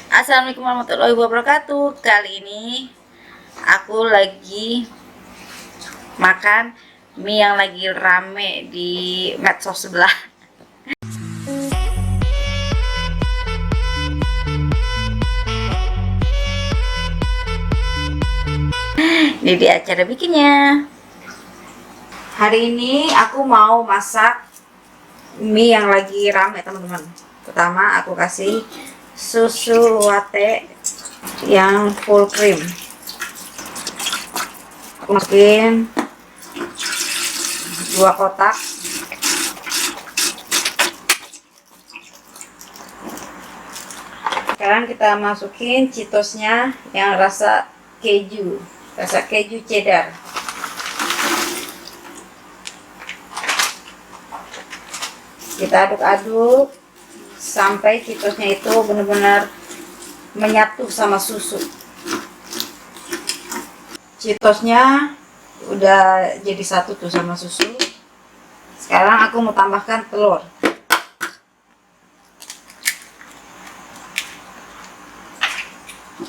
Assalamualaikum warahmatullahi wabarakatuh. Kali ini aku lagi makan mie yang lagi rame di medsos sebelah. Ini dia cara bikinnya. Hari ini aku mau masak mie yang lagi rame, teman-teman. Pertama aku kasih susu latte yang full cream. Aku masukin 2 kotak. Sekarang kita masukin Cheetosnya yang rasa keju cheddar. Kita aduk-aduk sampai Cheetosnya itu benar-benar menyatu sama susu. Cheetosnya udah jadi satu tuh sama susu. Sekarang aku mau tambahkan telur.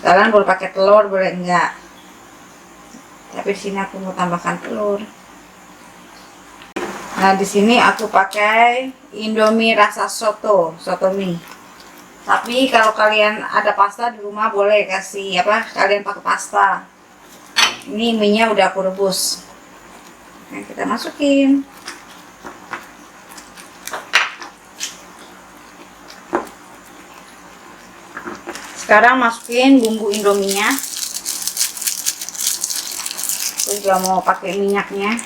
Kalian boleh pakai telur, boleh enggak. Tapi di sini aku mau tambahkan telur. Nah, di sini aku pakai Indomie rasa soto mie. Tapi kalau kalian ada pasta di rumah boleh kasih kalian pakai pasta. Ini mie-nya udah aku rebus. Nah, kita masukin. Sekarang masukin bumbu Indominya. Aku juga mau pakai minyaknya.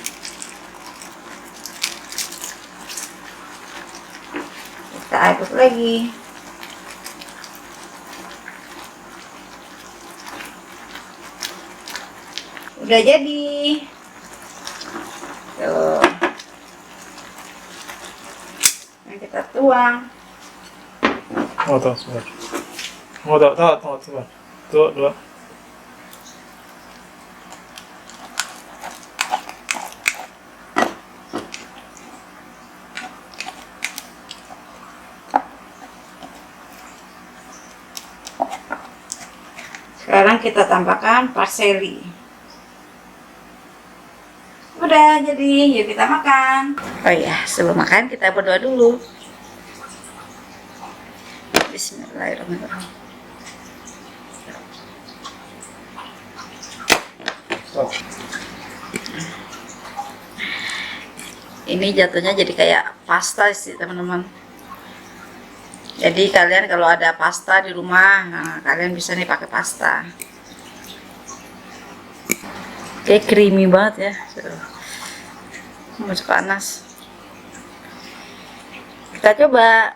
Kita aduk lagi. Udah jadi. Tuh. Nah, kita tuang. Tunggu sebentar. Tunggu sebentar. Dua. Sekarang kita tambahkan parsley. Udah jadi, yuk kita makan. Oh iya, sebelum makan kita berdoa dulu. Bismillahirrahmanirrahim. Ini jatuhnya jadi kayak pasta sih, teman-teman. Jadi kalian kalau ada pasta di rumah, nah, kalian bisa nih pakai pasta. Kayak creamy banget ya. Masuk panas. Kita coba.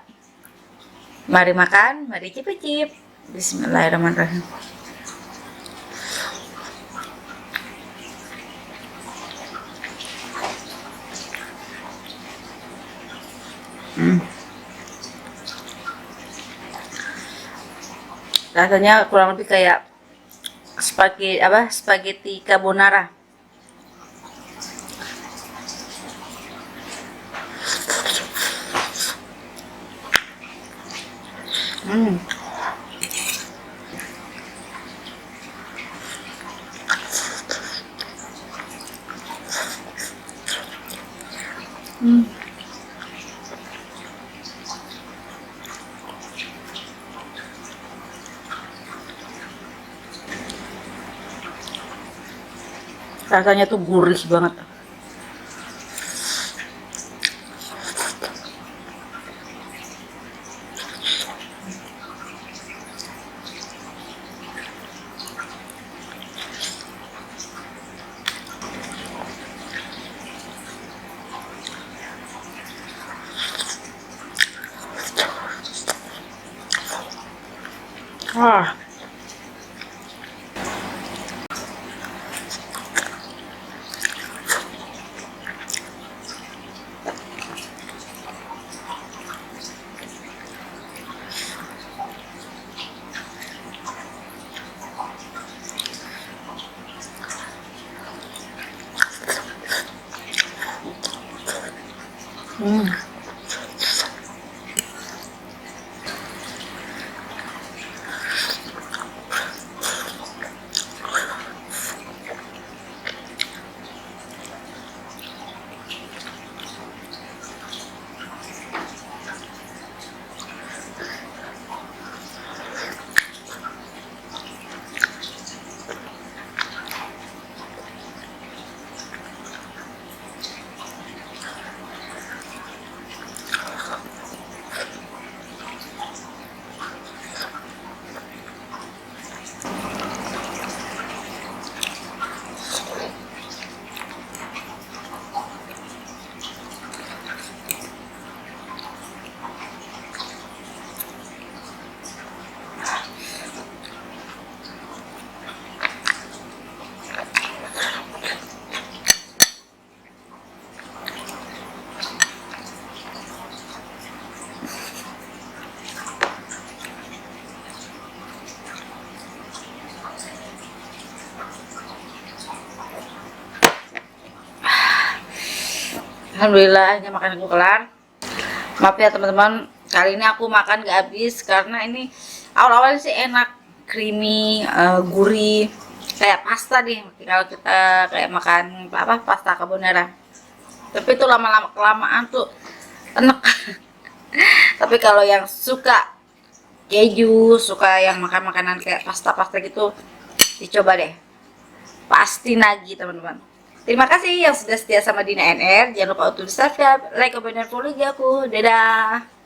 Mari makan, mari cicip-cicip. Bismillahirrahmanirrahim. Rasanya kurang lebih kayak spaghetti carbonara. Rasanya tuh gurih banget. Wah. Alhamdulillah akhirnya makan aku kelar. Maaf ya teman-teman, kali ini aku makan gak habis karena ini awal-awalnya sih enak, creamy, gurih, kayak pasta deh kalau kita kayak makan apa pasta carbonara. Tapi itu lama-lama kelamaan tuh enak. Tapi kalau yang suka keju, suka yang makan makanan kayak pasta-pasta gitu, dicoba deh. Pasti nagih teman-teman. Terima kasih yang sudah setia sama Dina NR. Jangan lupa untuk subscribe, like, comment, dan follow IG aku. Dadah.